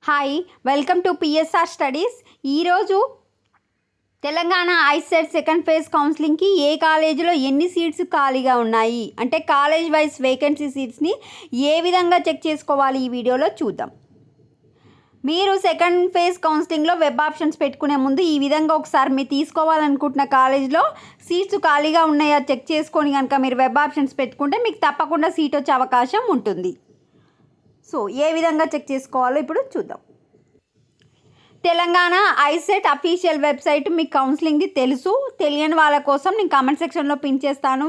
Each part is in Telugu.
Hi, welcome to PSR studies. ఈరోజు తెలంగాణ ఐసెట్ సెకండ్ ఫేజ్ కౌన్సిలింగ్కి ఏ కాలేజీలో ఎన్ని సీట్స్ ఖాళీగా ఉన్నాయి అంటే కాలేజ్ వైజ్ వేకెన్సీ సీట్స్ని ఏ విధంగా చెక్ చేసుకోవాలి ఈ వీడియోలో చూద్దాం. మీరు సెకండ్ ఫేజ్ కౌన్సిలింగ్లో వెబ్ ఆప్షన్స్ పెట్టుకునే ముందు ఈ విధంగా ఒకసారి మీరు తీసుకోవాలనుకుంటున్న కాలేజ్లో సీట్స్ ఖాళీగా ఉన్నాయా చెక్ చేసుకొని కనుక మీరు వెబ్ ఆప్షన్స్ పెట్టుకుంటే మీకు తప్పకుండా సీట్ వచ్చే అవకాశం ఉంటుంది. సో ఏ విధంగా చెక్ చేసుకోవాలో ఇప్పుడు చూద్దాం. తెలంగాణ ఐసెట్ అఫీషియల్ వెబ్సైట్ మీకు కౌన్సిలింగ్ది తెలుసు, తెలియని వాళ్ళ కోసం నేను కామెంట్ సెక్షన్లో పిన్ చేస్తాను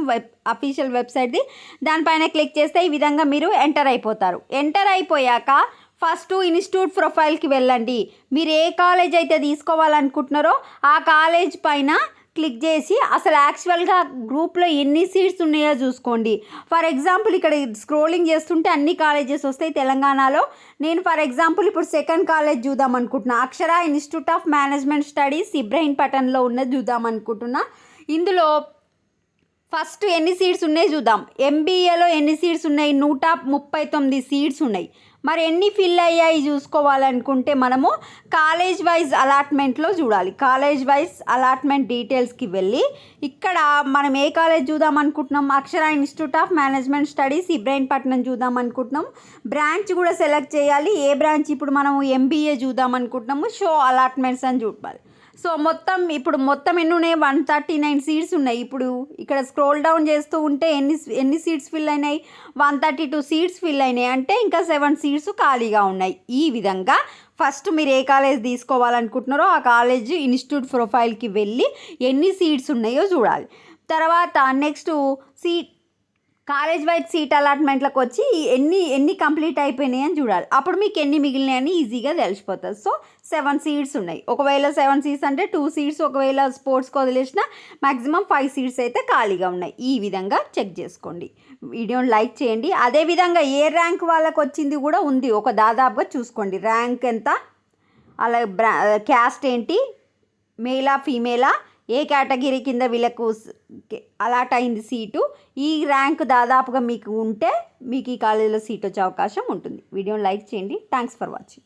అఫీషియల్ వెబ్సైట్ది. దానిపైన క్లిక్ చేస్తే ఈ విధంగా మీరు ఎంటర్ అయిపోతారు. ఎంటర్ అయిపోయాక ఫస్ట్ ఇన్స్టిట్యూట్ ప్రొఫైల్కి వెళ్ళండి. మీరు ఏ కాలేజ్ అయితే తీసుకోవాలనుకుంటున్నారో ఆ కాలేజ్ పైన క్లిక్ చేసి అసలు యాక్చువల్గా గ్రూప్లో ఎన్ని సీట్స్ ఉన్నాయో చూసుకోండి. ఫర్ ఎగ్జాంపుల్ ఇక్కడ స్క్రోలింగ్ చేస్తుంటే అన్ని కాలేజెస్ వస్తాయి తెలంగాణలో. నేను ఫర్ ఎగ్జాంపుల్ ఇప్పుడు సెకండ్ కాలేజ్ చూద్దాం అనుకుంటున్నా. అక్షర ఇన్స్టిట్యూట్ ఆఫ్ మేనేజ్మెంట్ స్టడీస్ ఇబ్రహీంపట్నంలో ఉన్నది చూద్దాం అనుకుంటున్నా. ఇందులో ఫస్ట్ ఎన్ని సీట్స్ ఉన్నాయి చూద్దాం. ఎంబీఏలో ఎన్ని సీట్స్ ఉన్నాయి? 139 సీట్స్ ఉన్నాయి. మరి ఎన్ని ఫిల్ అయ్యాయి చూసుకోవాలనుకుంటే మనము కాలేజ్ వైజ్ అలాట్మెంట్లో చూడాలి. కాలేజ్ వైజ్ అలాట్మెంట్ డీటెయిల్స్కి వెళ్ళి ఇక్కడ మనం ఏ కాలేజ్ చూద్దాం అనుకుంటున్నాం? Akshara institute of management studies Ibrahimpatnam చూద్దాం అనుకుంటున్నాం. బ్రాంచ్ కూడా సెలెక్ట్ చేయాలి. ఏ బ్రాంచ్ ఇప్పుడు మనము ఎంబీఏ చూద్దాం అనుకుంటున్నాము. షో అలాట్మెంట్స్ అని చూడాలి. సో మొత్తం ఎన్ని ఉన్నాయి? 139 సీట్స్ ఉన్నాయి. ఇప్పుడు ఇక్కడ స్క్రోల్ డౌన్ చేస్తూ ఉంటే ఎన్ని సీట్స్ ఫిల్ అయినాయి? 132 సీట్స్ ఫిల్ అయినాయి. అంటే ఇంకా 7 సీట్స్ ఖాళీగా ఉన్నాయి. ఈ విధంగా ఫస్ట్ మీరు ఏ కాలేజ్ తీసుకోవాలనుకుంటున్నారో ఆ కాలేజ్ ఇన్స్టిట్యూట్ ప్రొఫైల్కి వెళ్ళి ఎన్ని సీట్స్ ఉన్నాయో చూడాలి. తర్వాత నెక్స్ట్ కాలేజ్ వైజ్ సీట్ అలాట్మెంట్లకు వచ్చి ఎన్ని కంప్లీట్ అయిపోయినాయి అని చూడాలి. అప్పుడు మీకు ఎన్ని మిగిలినాయని ఈజీగా తెలిసిపోతుంది. సో 7 సీట్స్ ఉన్నాయి. ఒకవేళ 7 సీట్స్ అంటే 2 సీట్స్ ఒకవేళ స్పోర్ట్స్కి వదిలేసిన మ్యాక్సిమం 5 సీట్స్ అయితే ఖాళీగా ఉన్నాయి. ఈ విధంగా చెక్ చేసుకోండి. వీడియోని లైక్ చేయండి. అదేవిధంగా ఏ ర్యాంక్ వాళ్ళకి వచ్చింది కూడా ఉంది. ఒక దాదాపుగా చూసుకోండి. ర్యాంక్ ఎంత, అలా క్యాస్ట్ ఏంటి, మేలా ఫీమేలా, ఏ కేటగిరీ కింద వీళ్ళకు అలాట్ అయింది సీటు, ఈ ర్యాంక్ దాదాపుగా మీకు ఉంటే మీకు ఈ కాలేజీలో సీట్ వచ్చే అవకాశం ఉంటుంది. వీడియోని లైక్ చేయండి. Thanks for watching.